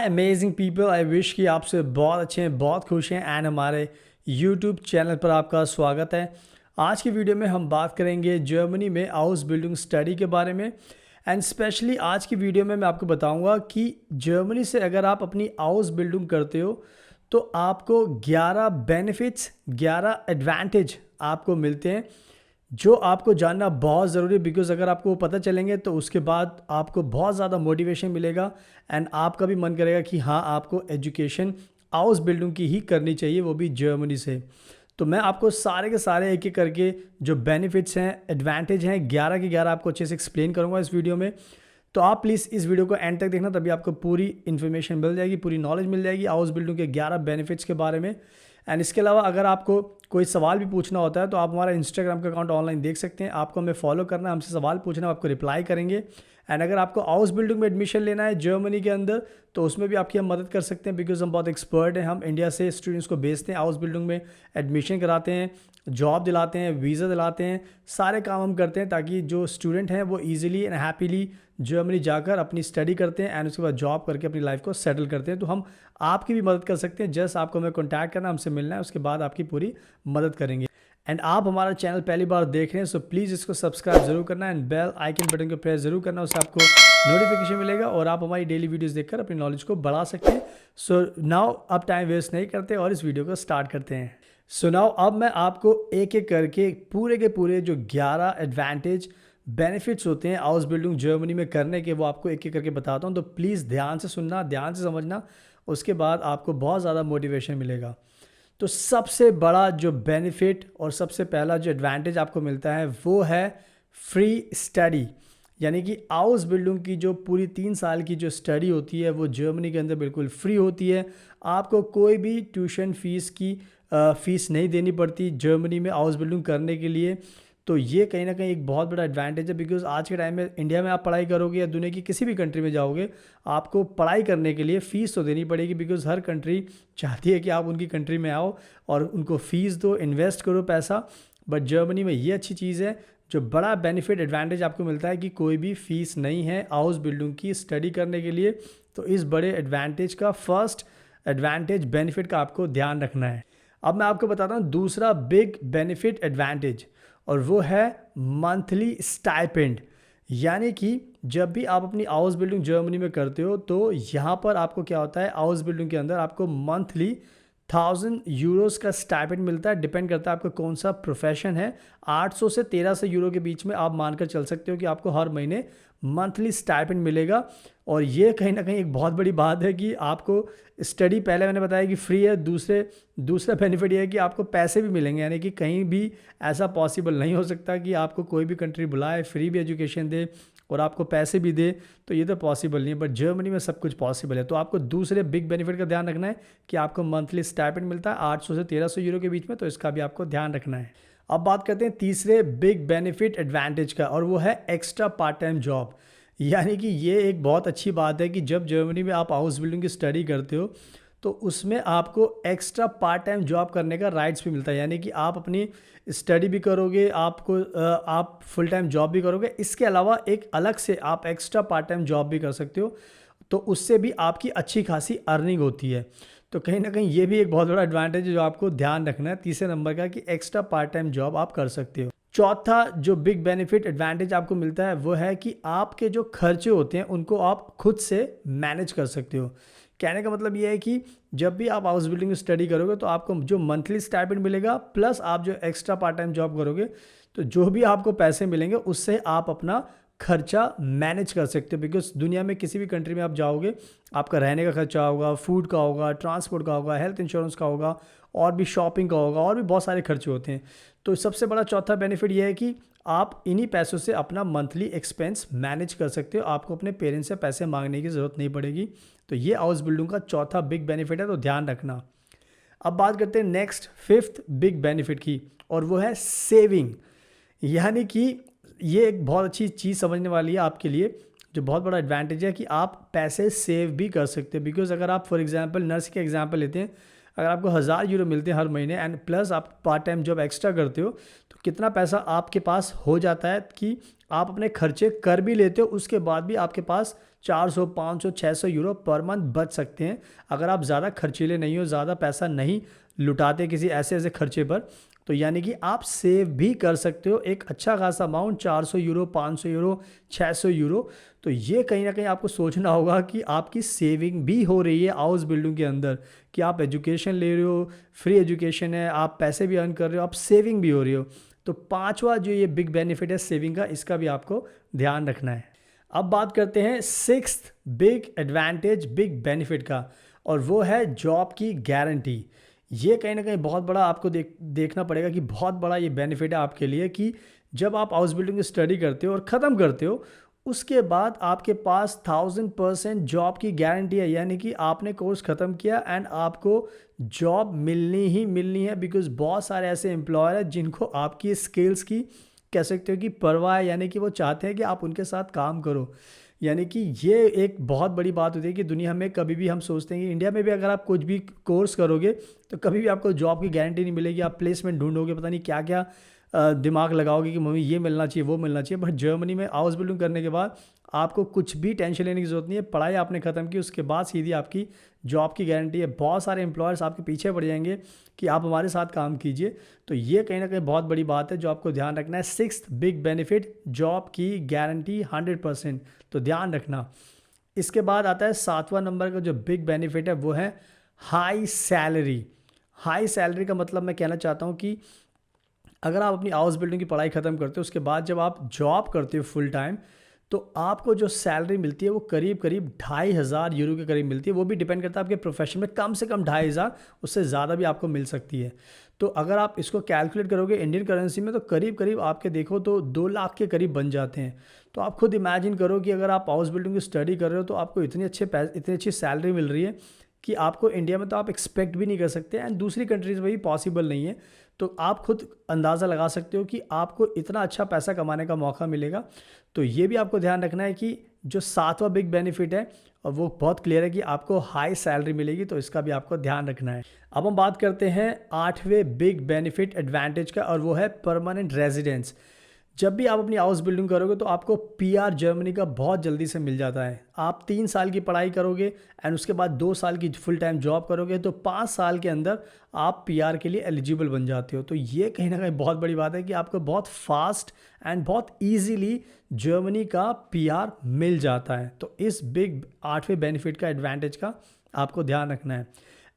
Hi amazing people, I wish कि आप से बहुत अच्छे हैं, बहुत खुश हैं एंड हमारे यूट्यूब चैनल पर आपका स्वागत है। आज की वीडियो में हम बात करेंगे जर्मनी में हाउस बिल्डिंग स्टडी के बारे में एंड स्पेशली आज की वीडियो में मैं आपको बताऊंगा कि जर्मनी से अगर आप अपनी हाउस बिल्डिंग करते हो तो आपको 11 बेनिफिट्स 11 एडवांटेज आपको मिलते हैं जो आपको जानना बहुत ज़रूरी है। बिकॉज अगर आपको वो पता चलेंगे तो उसके बाद आपको बहुत ज़्यादा मोटिवेशन मिलेगा एंड आपका भी मन करेगा कि हाँ, आपको एजुकेशन हाउस बिल्डिंग की ही करनी चाहिए, वो भी जर्मनी से। तो मैं आपको सारे के सारे एक एक करके जो बेनिफिट्स हैं, एडवांटेज हैं, 11 के 11 आपको अच्छे से एक्सप्लेन करूँगा इस वीडियो में। तो आप प्लीज़ इस वीडियो को एंड तक देखना, तभी आपको पूरी इन्फॉर्मेशन मिल जाएगी, पूरी नॉलेज मिल जाएगी हाउस बिल्डिंग के 11 बेनिफिट्स के बारे में। एंड इसके अलावा अगर आपको कोई सवाल भी पूछना होता है तो आप हमारा इंस्टाग्राम का अकाउंट ऑनलाइन देख सकते हैं। आपको हमें फॉलो करना है, हमसे सवाल पूछना, आपको रिप्लाई करेंगे। एंड अगर आपको हाउस बिल्डिंग में एडमिशन लेना है जर्मनी के अंदर तो उसमें भी आपकी हम मदद कर सकते हैं। बिकॉज हम बहुत एक्सपर्ट हैं, हम इंडिया से स्टूडेंट्स को भेजते हैं, हाउस बिल्डिंग में एडमिशन कराते हैं, जॉब दिलाते हैं, वीज़ा दिलाते हैं, सारे काम हम करते हैं ताकि जो स्टूडेंट हैं वो ईजिली एंड हैप्पीली जर्मनी जाकर अपनी स्टडी करते हैं एंड उसके बाद जॉब करके अपनी लाइफ को सेटल करते हैं। तो हम आपकी भी मदद कर सकते हैं। जस्ट आपको हमें कॉन्टैक्ट करना, हमसे मिलना है, उसके बाद आपकी पूरी मदद करेंगे। एंड आप हमारा चैनल पहली बार देख रहे हैं सो प्लीज़ इसको सब्सक्राइब जरूर करना एंड बेल आइकन बटन को प्रेस जरूर करना, उससे आपको नोटिफिकेशन मिलेगा और आप हमारी डेली वीडियोस देखकर अपनी नॉलेज को बढ़ा सकते हैं। सो नाउ अब टाइम वेस्ट नहीं करते और इस वीडियो को स्टार्ट करते हैं। सो नाउ अब मैं आपको एक एक करके पूरे के पूरे जो 11 एडवांटेज बेनिफिट्स होते हैं हाउस बिल्डिंग जर्मनी में करने के, वो आपको एक एक करके बताता हूँ। तो प्लीज़ ध्यान से सुनना, ध्यान से समझना, उसके बाद आपको बहुत ज़्यादा मोटिवेशन मिलेगा। तो सबसे बड़ा जो बेनिफिट और सबसे पहला जो एडवांटेज आपको मिलता है वो है फ्री स्टडी। यानी कि हाउस बिल्डिंग की जो पूरी 3 साल की जो स्टडी होती है वो जर्मनी के अंदर बिल्कुल फ्री होती है। आपको कोई भी ट्यूशन फीस की फीस नहीं देनी पड़ती जर्मनी में हाउस बिल्डिंग करने के लिए। तो ये कहीं ना कहीं एक बहुत बड़ा एडवांटेज है। बिकॉज आज के टाइम में इंडिया में आप पढ़ाई करोगे या दुनिया की किसी भी कंट्री में जाओगे, आपको पढ़ाई करने के लिए फ़ीस तो देनी पड़ेगी। बिकॉज हर कंट्री चाहती है कि आप उनकी कंट्री में आओ और उनको फ़ीस दो, इन्वेस्ट करो पैसा। बट जर्मनी में ये अच्छी चीज़ है, जो बड़ा बेनिफिट एडवांटेज आपको मिलता है कि कोई भी फ़ीस नहीं है हाउस बिल्डिंग की स्टडी करने के लिए। तो इस बड़े एडवांटेज का फर्स्ट एडवांटेज बेनिफिट का आपको ध्यान रखना है। अब मैं आपको बताता हूँ दूसरा बिग बेनिफिट एडवांटेज, और वो है मंथली स्टाइपेंड। यानी कि जब भी आप अपनी हाउस बिल्डिंग जर्मनी में करते हो तो यहाँ पर आपको क्या होता है, हाउस बिल्डिंग के अंदर आपको मंथली 1000 यूरोज़ का स्टाइपेंड मिलता है। डिपेंड करता है आपका कौन सा प्रोफेशन है। 800 से 1300 यूरो के बीच में आप मानकर चल सकते हो कि आपको हर महीने मंथली स्टाइपेंड मिलेगा। और ये कहीं ना कहीं एक बहुत बड़ी बात है कि आपको स्टडी, पहले मैंने बताया कि फ्री है, दूसरा बेनिफिट ये है कि आपको पैसे भी मिलेंगे। यानी कि कहीं भी ऐसा पॉसिबल नहीं हो सकता कि आपको कोई भी कंट्री बुलाए, फ्री भी एजुकेशन दे और आपको पैसे भी दे, तो ये तो पॉसिबल नहीं है। बट जर्मनी में सब कुछ पॉसिबल है। तो आपको दूसरे बिग बेनिफिट का ध्यान रखना है कि आपको मंथली स्टाइपेंड मिलता है 800 से 1300 यूरो के बीच में, तो इसका भी आपको ध्यान रखना है। अब बात करते हैं तीसरे बिग बेनिफिट एडवांटेज का, और वो है एक्स्ट्रा पार्ट टाइम जॉब। यानी कि ये एक बहुत अच्छी बात है कि जब जर्मनी में आप हाउस बिल्डिंग की स्टडी करते हो तो उसमें आपको एक्स्ट्रा पार्ट टाइम जॉब करने का राइट्स भी मिलता है। यानी कि आप अपनी स्टडी भी करोगे, आप फुल टाइम जॉब भी करोगे, इसके अलावा एक अलग से आप एक्स्ट्रा पार्ट टाइम जॉब भी कर सकते हो। तो उससे भी आपकी अच्छी खासी अर्निंग होती है। तो कहीं ना कहीं ये भी एक बहुत बड़ा एडवांटेज है जो आपको ध्यान रखना है तीसरे नंबर का, कि एक्स्ट्रा पार्ट टाइम जॉब आप कर सकते हो। चौथा जो बिग बेनिफिट एडवांटेज आपको मिलता है वो है कि आपके जो खर्चे होते हैं उनको आप खुद से मैनेज कर सकते हो। कहने का मतलब ये है कि जब भी आप हाउस बिल्डिंग में स्टडी करोगे तो आपको जो मंथली स्टाइपेंड मिलेगा प्लस आप जो एक्स्ट्रा पार्ट टाइम जॉब करोगे तो जो भी आपको पैसे मिलेंगे उससे आप अपना खर्चा मैनेज कर सकते हो। बिकॉज दुनिया में किसी भी कंट्री में आप जाओगे, आपका रहने का खर्चा होगा, फूड का होगा, ट्रांसपोर्ट का होगा, हेल्थ इंश्योरेंस का होगा, और भी शॉपिंग का होगा, और भी बहुत सारे खर्चे होते हैं। तो सबसे बड़ा चौथा बेनिफिट ये है कि आप इन्हीं पैसों से अपना मंथली एक्सपेंस मैनेज कर सकते हो। आपको अपने पेरेंट्स से पैसे मांगने की ज़रूरत नहीं पड़ेगी। तो ये हाउस बिल्डिंग का चौथा बिग बेनिफिट है, तो ध्यान रखना। अब बात करते हैं नेक्स्ट फिफ्थ बिग बेनिफिट की, और वो है सेविंग। यानी कि ये एक बहुत अच्छी चीज़ समझने वाली है आपके लिए, जो बहुत बड़ा एडवांटेज है कि आप पैसे सेव भी कर सकते हैं। बिकॉज अगर आप फॉर एग्जांपल नर्स के एग्जांपल लेते हैं, अगर आपको 1000 यूरो मिलते हैं हर महीने एंड प्लस आप पार्ट टाइम जॉब एक्स्ट्रा करते हो, तो कितना पैसा आपके पास हो जाता है कि आप अपने खर्चे कर भी लेते हो, उसके बाद भी आपके पास 400, 500, 600 यूरो पर मंथ बच सकते हैं अगर आप ज़्यादा खर्चीले नहीं हो, ज़्यादा पैसा नहीं लुटाते किसी ऐसे ऐसे खर्चे पर। तो यानी कि आप सेव भी कर सकते हो एक अच्छा खासा अमाउंट, 400 यूरो, 500 यूरो, 600 यूरो। तो ये कहीं ना कहीं आपको सोचना होगा कि आपकी सेविंग भी हो रही है हाउस बिल्डिंग के अंदर, कि आप एजुकेशन ले रहे हो, फ्री एजुकेशन है, आप पैसे भी अर्न कर रहे हो, आप सेविंग भी हो रही हो। तो पांचवा जो ये बिग बेनिफिट है सेविंग का, इसका भी आपको ध्यान रखना है। अब बात करते हैं sixth big advantage, big benefit का, और वो है जॉब की गारंटी। ये कहीं ना कहीं बहुत बड़ा आपको देखना पड़ेगा कि बहुत बड़ा ये बेनिफिट है आपके लिए, कि जब आप हाउस बिल्डिंग की स्टडी करते हो और ख़त्म करते हो, उसके बाद आपके पास 1000% जॉब की गारंटी है। यानी कि आपने कोर्स ख़त्म किया एंड आपको जॉब मिलनी ही मिलनी है, बिकॉज बहुत सारे ऐसे एम्प्लॉयर हैं जिनको आपकी स्किल्स की कह सकते हो कि परवाह है, यानी कि वो चाहते हैं कि आप उनके साथ काम करो। यानी कि ये एक बहुत बड़ी बात होती है कि दुनिया में कभी भी हम सोचते हैं कि इंडिया में भी अगर आप कुछ भी कोर्स करोगे तो कभी भी आपको जॉब की गारंटी नहीं मिलेगी, आप प्लेसमेंट ढूंढोगे, पता नहीं क्या क्या दिमाग लगाओगे कि मम्मी ये मिलना चाहिए, वो मिलना चाहिए। बट जर्मनी में हाउस बिल्डिंग करने के बाद आपको कुछ भी टेंशन लेने की ज़रूरत नहीं है। पढ़ाई आपने ख़त्म की, उसके बाद सीधी आपकी जॉब की गारंटी है। बहुत सारे एम्प्लॉयर्स आपके पीछे पड़ जाएंगे कि आप हमारे साथ काम कीजिए। तो ये कहीं ना कहीं बहुत बड़ी बात है जो आपको ध्यान रखना है। सिक्स्थ बिग बेनिफिट, जॉब की गारंटी 100%, तो ध्यान रखना। इसके बाद आता है सातवां नंबर का जो बिग बेनिफिट है, वो है हाई सैलरी। हाई सैलरी का मतलब मैं कहना चाहता हूँ कि अगर आप अपनी हाउस बिल्डिंग की पढ़ाई ख़त्म करते हो, उसके बाद जब आप जॉब करते हो फुल टाइम, तो आपको जो सैलरी मिलती है वो करीब करीब 2500 यूरो के करीब मिलती है। वो भी डिपेंड करता है आपके प्रोफेशन में, कम से कम 2500, उससे ज़्यादा भी आपको मिल सकती है। तो अगर आप इसको कैलकुलेट करोगे इंडियन करेंसी में, तो करीब करीब आपके देखो तो 2 लाख के करीब बन जाते हैं। तो आप खुद इमेजिन करो कि अगर आप हाउस बिल्डिंग की स्टडी कर रहे हो तो आपको इतनी अच्छी सैलरी मिल रही है कि आपको इंडिया में तो आप एक्सपेक्ट भी नहीं कर सकते, एंड दूसरी कंट्रीज़ में भी पॉसिबल नहीं है। तो आप खुद अंदाज़ा लगा सकते हो कि आपको इतना अच्छा पैसा कमाने का मौका मिलेगा। तो ये भी आपको ध्यान रखना है कि जो सातवां बिग बेनिफिट है, और वो बहुत क्लियर है कि आपको हाई सैलरी मिलेगी, तो इसका भी आपको ध्यान रखना है। अब हम बात करते हैं आठवें बिग बेनिफिट एडवांटेज का, और वो है परमानेंट रेजिडेंस। जब भी आप अपनी हाउस बिल्डिंग करोगे तो आपको पीआर जर्मनी का बहुत जल्दी से मिल जाता है। आप 3 साल की पढ़ाई करोगे एंड उसके बाद 2 साल की फुल टाइम जॉब करोगे, तो 5 साल के अंदर आप पीआर के लिए एलिजिबल बन जाते हो। तो ये कहीं ना कहीं बहुत बड़ी बात है कि आपको बहुत फास्ट एंड बहुत ईजीली जर्मनी का पीआर मिल जाता है। तो इस बिग आठवें बेनिफिट का, एडवांटेज का आपको ध्यान रखना है।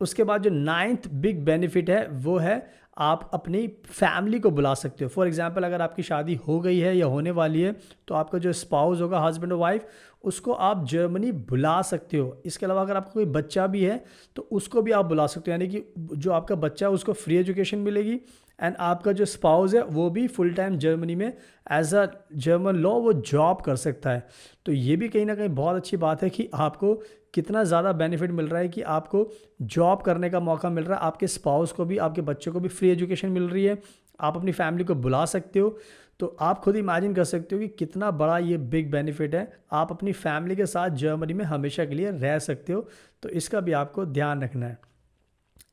उसके बाद जो 9th बिग बेनिफिट है, वो है आप अपनी फैमिली को बुला सकते हो। फॉर एग्जांपल, अगर आपकी शादी हो गई है या होने वाली है, तो आपका जो स्पाउस होगा, हस्बैंड और वाइफ, उसको आप जर्मनी बुला सकते हो। इसके अलावा अगर आपका कोई बच्चा भी है तो उसको भी आप बुला सकते हो, यानी कि जो आपका बच्चा है उसको फ्री एजुकेशन मिलेगी, एंड आपका जो स्पाउस है वो भी फुल टाइम जर्मनी में एज अ जर्मन लॉ वो जॉब कर सकता है। तो ये भी कहीं ना कहीं बहुत अच्छी बात है कि आपको कितना ज़्यादा बेनिफिट मिल रहा है कि आपको जॉब करने का मौका मिल रहा है, आपके स्पाउस को भी, आपके बच्चों को भी फ्री एजुकेशन मिल रही है, आप अपनी फैमिली को बुला सकते हो। तो आप खुद इमेजिन कर सकते हो कि कितना बड़ा ये बिग बेनिफिट है। आप अपनी फैमिली के साथ जर्मनी में हमेशा के लिए रह सकते हो। तो इसका भी आपको ध्यान रखना है।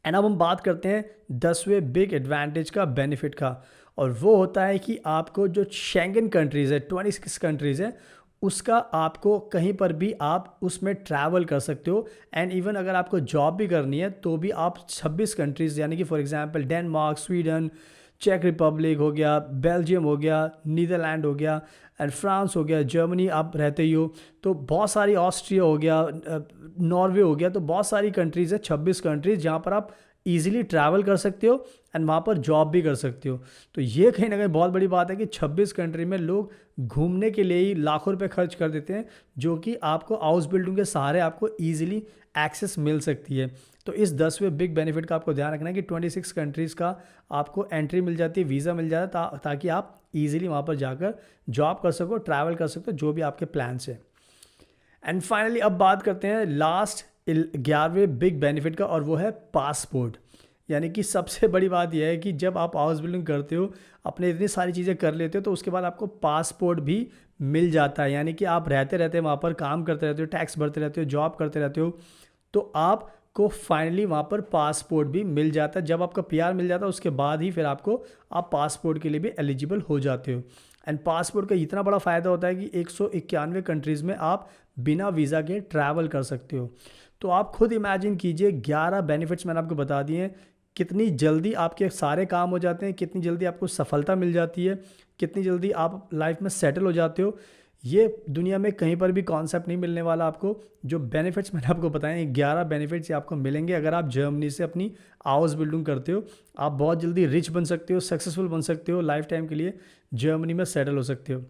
एंड अब हम बात करते हैं 10वें बिग एडवांटेज का, बेनिफिट का, और वो होता है कि आपको जो शेंगन कंट्रीज़ है, 26 कंट्रीज़ है, उसका आपको कहीं पर भी आप उसमें ट्रैवल कर सकते हो। एंड इवन अगर आपको जॉब भी करनी है तो भी आप 26 कंट्रीज़, यानी कि फॉर एग्जांपल डेनमार्क, स्वीडन, चेक रिपब्लिक हो गया, बेल्जियम हो गया, नीदरलैंड हो गया, एंड फ्रांस हो गया, जर्मनी आप रहते ही हो, तो बहुत सारी, ऑस्ट्रिया हो गया, नॉर्वे हो गया, तो बहुत सारी कंट्रीज़ है, 26 कंट्रीज़, जहाँ पर आप ईजिली ट्रैवल कर सकते हो एंड वहाँ पर जॉब भी कर सकते हो। तो ये कहीं ना कहीं बहुत बड़ी बात है कि 26 कंट्री में लोग घूमने के लिए ही लाखों रुपए खर्च कर देते हैं, जो कि आपको हाउस बिल्डिंग के सहारे आपको ईजिली एक्सेस मिल सकती है। तो इस 10वें बिग बेनिफिट का आपको ध्यान रखना है कि 26 कंट्रीज़ का आपको एंट्री मिल जाती है, वीज़ा मिल जाता है, ताकि आप ईजिली वहाँ पर जाकर जॉब कर सको, ट्रैवल कर सको, जो भी आपके प्लान्स हैं। एंड फाइनली अब बात करते हैं लास्ट 11वें बिग बेनिफिट का, और वो है पासपोर्ट। यानी कि सबसे बड़ी बात यह है कि जब आप हाउस बिल्डिंग करते हो, अपने इतनी सारी चीज़ें कर लेते हो, तो उसके बाद आपको पासपोर्ट भी मिल जाता है। यानी कि आप रहते रहते वहाँ पर काम करते रहते हो, टैक्स भरते रहते हो, जॉब करते रहते हो, तो आपको फाइनली वहाँ पर पासपोर्ट भी मिल जाता है। जब आपका पीआर मिल जाता है उसके बाद ही फिर आप पासपोर्ट के लिए भी एलिजिबल हो जाते हो। एंड पासपोर्ट का इतना बड़ा फ़ायदा होता है कि 191 कंट्रीज़ में आप बिना वीज़ा के ट्रैवल कर सकते हो। तो आप खुद इमेजिन कीजिए, 11 बेनिफिट्स मैंने आपको बता दिए हैं, कितनी जल्दी आपके सारे काम हो जाते हैं, कितनी जल्दी आपको सफलता मिल जाती है, कितनी जल्दी आप लाइफ में सेटल हो जाते हो। ये दुनिया में कहीं पर भी कॉन्सेप्ट नहीं मिलने वाला आपको। जो बेनिफिट्स मैंने आपको बताए, 11 बेनिफिट्स आपको मिलेंगे अगर आप जर्मनी से अपनी हाउस बिल्डिंग करते हो। आप बहुत जल्दी रिच बन सकते हो, सक्सेसफुल बन सकते हो, लाइफ टाइम के लिए जर्मनी में सेटल हो सकते हो।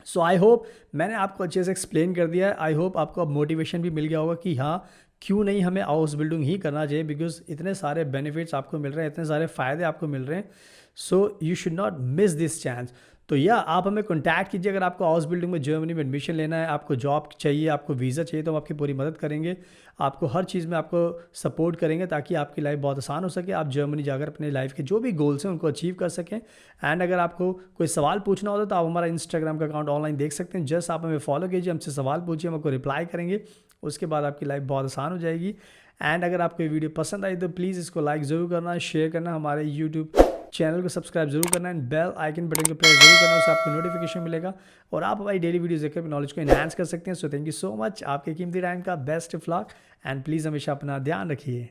सो आई होप मैंने आपको अच्छे से एक्सप्लेन कर दिया है। आई होप आपको अब मोटिवेशन भी मिल गया होगा कि हाँ, क्यों नहीं हमें हाउस बिल्डिंग ही करना चाहिए, बिकॉज इतने सारे बेनिफिट्स आपको मिल रहे हैं, इतने सारे फ़ायदे आपको मिल रहे हैं। So you should not miss this chance. तो या आप हमें कॉन्टैक्ट कीजिए अगर आपको हाउस बिल्डिंग में जर्मनी में एडमिशन लेना है, आपको जॉब चाहिए, आपको वीज़ा चाहिए, तो हम आपकी पूरी मदद करेंगे। आपको हर चीज़ में आपको सपोर्ट करेंगे ताकि आपकी लाइफ बहुत आसान हो सके, आप जर्मनी जाकर अपने लाइफ के जो भी गोल्स हैं उनको अचीव कर सकें। एंड अगर आपको कोई सवाल पूछना होता तो आप हमारा इंस्टाग्राम का अकाउंट ऑनलाइन देख सकते हैं। जस्ट आप हमें फॉलो कीजिए, हमसे सवाल पूछिए, हम आपको रिप्लाई करेंगे। उसके बाद आपकी लाइफ बहुत आसान हो जाएगी। एंड अगर आपको ये वीडियो पसंद आई तो प्लीज़ इसको लाइक ज़रूर करना, शेयर करना, हमारे यूट्यूब चैनल को सब्सक्राइब जरूर करना, एंड बेल आइकन बटन को प्रेस जरूर करना, उससे आपको नोटिफिकेशन मिलेगा और आप हमारी डेली वीडियोस देखकर अपनी नॉलेज को एनहांस कर सकते हैं। So thank you so much, आपके कीमती टाइम का best of luck, and please हमेशा अपना ध्यान रखिए।